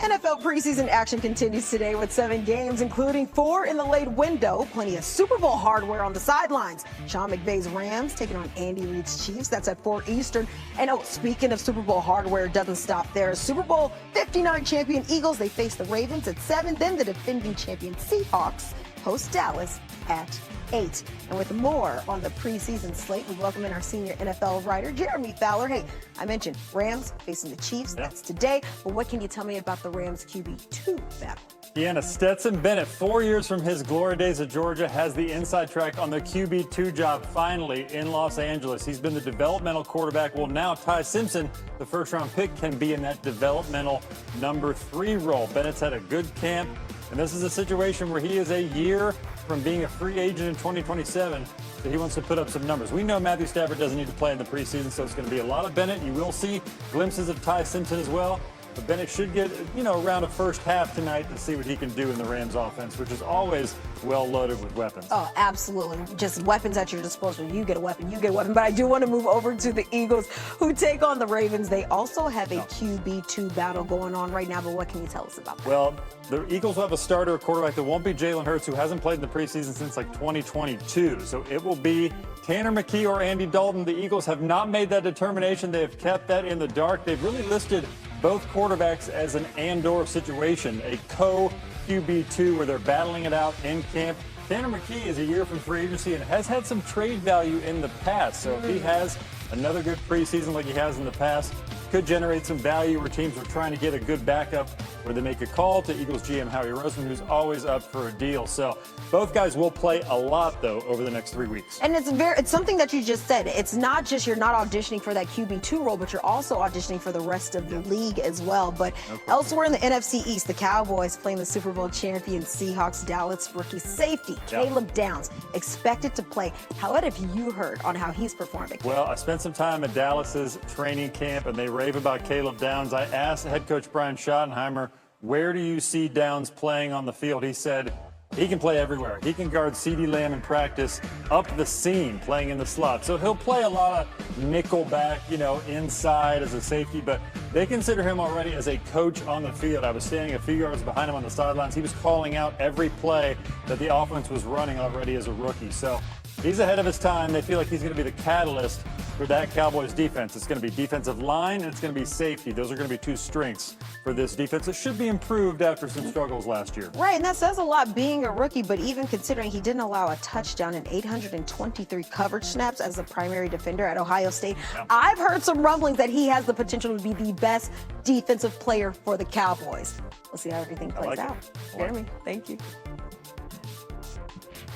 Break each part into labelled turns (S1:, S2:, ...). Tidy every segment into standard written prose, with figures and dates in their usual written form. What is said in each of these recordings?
S1: NFL preseason action continues today with 7 games, including 4 in the late window. Plenty of Super Bowl hardware on the sidelines. Sean McVay's Rams taking on Andy Reid's Chiefs. That's at 4 Eastern. And speaking of Super Bowl hardware, it doesn't stop there. Super Bowl 59 champion Eagles, they face the Ravens at 7. Then the defending champion Seahawks host Dallas at 8. And with more on the preseason slate, we welcome in our senior NFL writer, Jeremy Fowler. Hey, I mentioned Rams facing the Chiefs. That's today. But what can you tell me about the Rams QB2 battle?
S2: Deanna, Stetson Bennett, 4 years from his glory days at Georgia, has the inside track on the QB2 job finally in Los Angeles. He's been the developmental quarterback. Well, now Ty Simpson, the first-round pick, can be in that developmental number 3 role. Bennett's had a good camp, and this is a situation where he is a year from being a free agent in 2027, so he wants to put up some numbers. We know Matthew Stafford doesn't need to play in the preseason, so it's going to be a lot of Bennett. You will see glimpses of Ty Simpson as well. But Bennett should get, around a first half tonight to see what he can do in the Rams offense, which is always well loaded with weapons.
S1: Oh, absolutely. Just weapons at your disposal. You get a weapon, you get a weapon. But I do want to move over to the Eagles, who take on the Ravens. They also have a QB2 battle going on right now, but what can you tell us about that?
S2: Well, the Eagles will have a starter, a quarterback that won't be Jalen Hurts, who hasn't played in the preseason since 2022. So it will be Tanner McKee or Andy Dalton. The Eagles have not made that determination. They have kept that in the dark. They've really listed both quarterbacks as an and/or situation, a co-QB2 where they're battling it out in camp. Tanner McKee is a year from free agency and has had some trade value in the past. So if he has another good preseason like he has in the past, could generate some value where teams are trying to get a good backup where they make a call to Eagles GM Howie Roseman, who's always up for a deal. So both guys will play a lot, though, over the next 3 weeks.
S1: And it's something that you just said. It's not just you're not auditioning for that QB2 role, but you're also auditioning for the rest of the league as well. But elsewhere in the NFC East, the Cowboys playing the Super Bowl champion Seahawks. Dallas rookie safety Caleb Downs expected to play. How have you heard on how he's performing?
S2: Well, I spent some time at Dallas's training camp, and they rave about Caleb Downs. I asked head coach Brian Schottenheimer, where do you see Downs playing on the field? He said he can play everywhere. He can guard CeeDee Lamb in practice up the seam, playing in the slot. So he'll play a lot of nickel back, inside as a safety, but they consider him already as a coach on the field. I was standing a few yards behind him on the sidelines. He was calling out every play that the offense was running already as a rookie. So he's ahead of his time. They feel like he's going to be the catalyst for that Cowboys defense. It's going to be defensive line, and it's going to be safety. Those are going to be 2 strengths for this defense. It should be improved after some struggles last year.
S1: Right, and that says a lot being a rookie, but even considering he didn't allow a touchdown in 823 coverage snaps as a primary defender at Ohio State, I've heard some rumblings that he has the potential to be the best defensive player for the Cowboys. We'll see how everything plays out. Jeremy, thank you.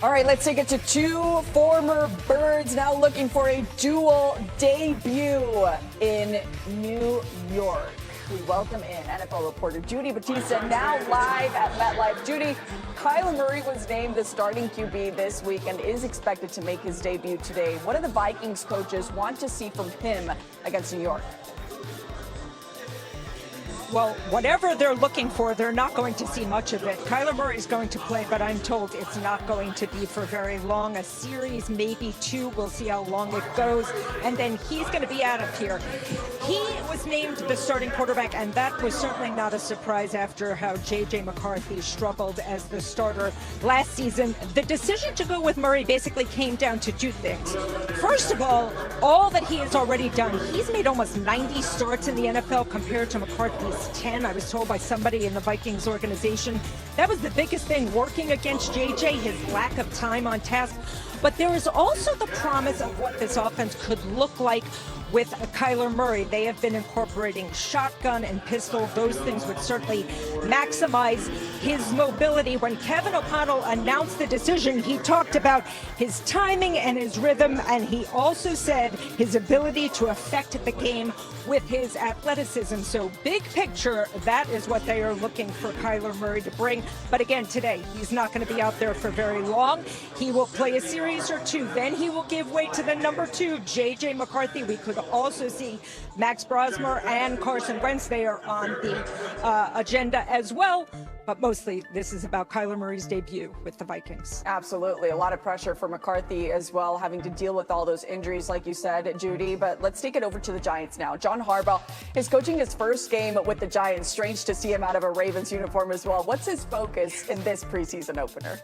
S3: All right, let's take it to 2 former Birds now looking for a dual debut in New York. We welcome in NFL reporter Judy Battista, now live at MetLife. Judy, Kyler Murray was named the starting QB this week and is expected to make his debut today. What do the Vikings coaches want to see from him against New York?
S4: Well, whatever they're looking for, they're not going to see much of it. Kyler Murray is going to play, but I'm told it's not going to be for very long. A series, maybe 2. We'll see how long it goes. And then he's going to be out of here. He was named the starting quarterback, and that was certainly not a surprise after how J.J. McCarthy struggled as the starter last season. The decision to go with Murray basically came down to 2 things. First of all that he has already done, he's made almost 90 starts in the NFL compared to McCarthy's 10. I was told by somebody in the Vikings organization that was the biggest thing working against JJ, his lack of time on task. But there is also the promise of what this offense could look like with Kyler Murray. They have been incorporating shotgun and pistol. Those things would certainly maximize his mobility. When Kevin O'Connell announced the decision, he talked about his timing and his rhythm, and he also said his ability to affect the game with his athleticism. So big picture, that is what they are looking for Kyler Murray to bring. But again, today, he's not going to be out there for very long. He will play a series or 2. Then he will give way to the number 2, J.J. McCarthy. We could could also see Max Brosmer and Carson Wentz. They are on the agenda as well. But mostly, this is about Kyler Murray's debut with the Vikings.
S3: Absolutely. A lot of pressure for McCarthy as well, having to deal with all those injuries, like you said, Judy. But let's take it over to the Giants now. John Harbaugh is coaching his first game with the Giants. Strange to see him out of a Ravens uniform as well. What's his focus in this preseason opener?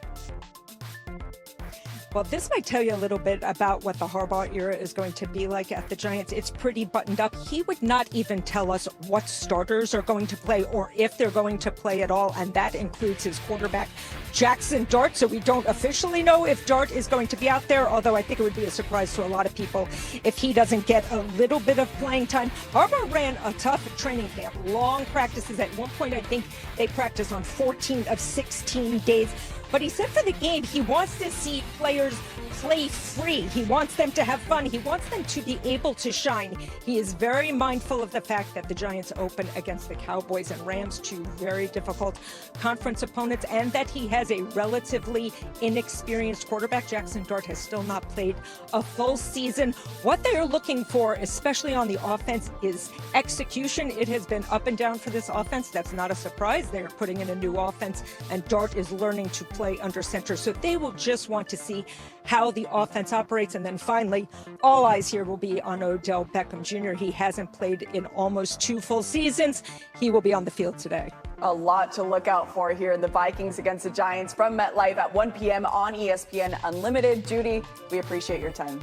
S4: Well, this might tell you a little bit about what the Harbaugh era is going to be like at the Giants. It's pretty buttoned up. He would not even tell us what starters are going to play or if they're going to play at all, and that includes his quarterback, Jackson Dart. So we don't officially know if Dart is going to be out there, although I think it would be a surprise to a lot of people if he doesn't get a little bit of playing time. Harbaugh ran a tough training camp, long practices. At one point, I think they practiced on 14 of 16 days. But he said for the game, he wants to see players play free. He wants them to have fun. He wants them to be able to shine. He is very mindful of the fact that the Giants open against the Cowboys and Rams, two very difficult conference opponents, and that he has a relatively inexperienced quarterback. Jackson Dart has still not played a full season. What they are looking for, especially on the offense, is execution. It has been up and down for this offense. That's not a surprise. They are putting in a new offense, and Dart is learning to play under center. So they will just want to see how the offense operates. And then finally, all eyes here will be on Odell Beckham Jr. He hasn't played in almost 2 full seasons. He will be on the field today.
S3: A lot to look out for here in the Vikings against the Giants from MetLife at 1 p.m. on ESPN Unlimited. Judy, we appreciate your time.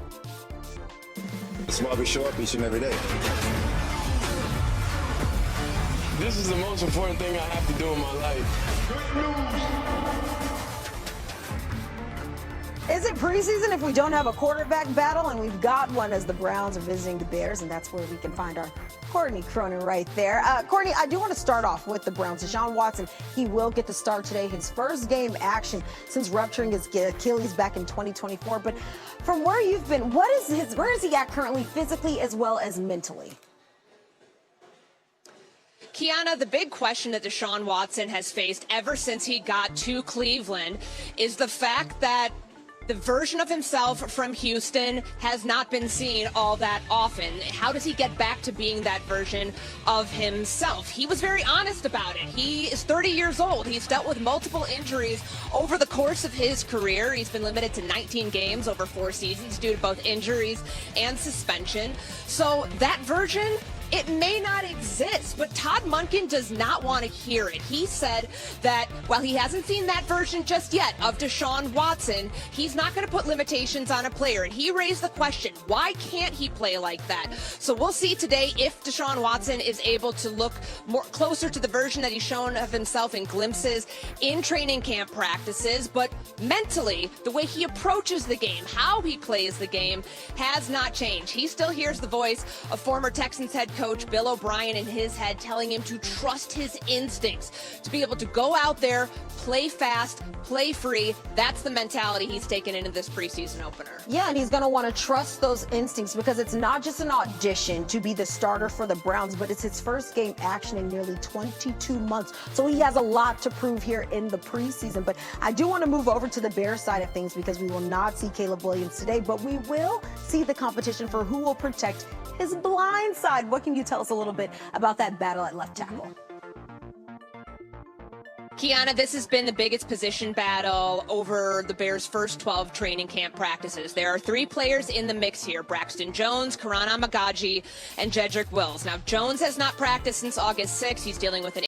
S5: That's why we show up each and every day.
S6: This is the most important thing I have to do in my life. Good news.
S1: Is it preseason if we don't have a quarterback battle? And we've got one as the Browns are visiting the Bears, and that's where we can find our Courtney Cronin right there. Courtney, I do want to start off with the Browns. Deshaun Watson, he will get the start today, his first game action since rupturing his Achilles back in 2024. But from where you've been, where is he at currently physically as well as mentally?
S7: Kiana, the big question that Deshaun Watson has faced ever since he got to Cleveland is the fact that the version of himself from Houston has not been seen all that often. How does he get back to being that version of himself? He was very honest about it. He is 30 years old. He's dealt with multiple injuries over the course of his career. He's been limited to 19 games over 4 seasons due to both injuries and suspension. So that version, it may not exist, but Todd Monken does not want to hear it. He said that while he hasn't seen that version just yet of Deshaun Watson, he's not going to put limitations on a player. And he raised the question, why can't he play like that? So we'll see today if Deshaun Watson is able to look more closer to the version that he's shown of himself in glimpses in training camp practices. But mentally, the way he approaches the game, how he plays the game, has not changed. He still hears the voice of former Texans head coach Bill O'Brien in his head telling him to trust his instincts, to be able to go out there, play fast, play free. That's the mentality he's taken into this preseason opener.
S1: Yeah, and he's going to want to trust those instincts because it's not just an audition to be the starter for the Browns, but it's his first game action in nearly 22 months. So he has a lot to prove here in the preseason. But I do want to move over to the Bears side of things because we will not see Caleb Williams today, but we will see the competition for who will protect his blind side. What can you tell us a little bit about that battle at left tackle?
S7: Kiana, this has been the biggest position battle over the Bears' first 12 training camp practices. There are 3 players in the mix here: Braxton Jones, Karan Amagaji, and Jedrick Wills. Now, Jones has not practiced since August 6th. He's dealing with an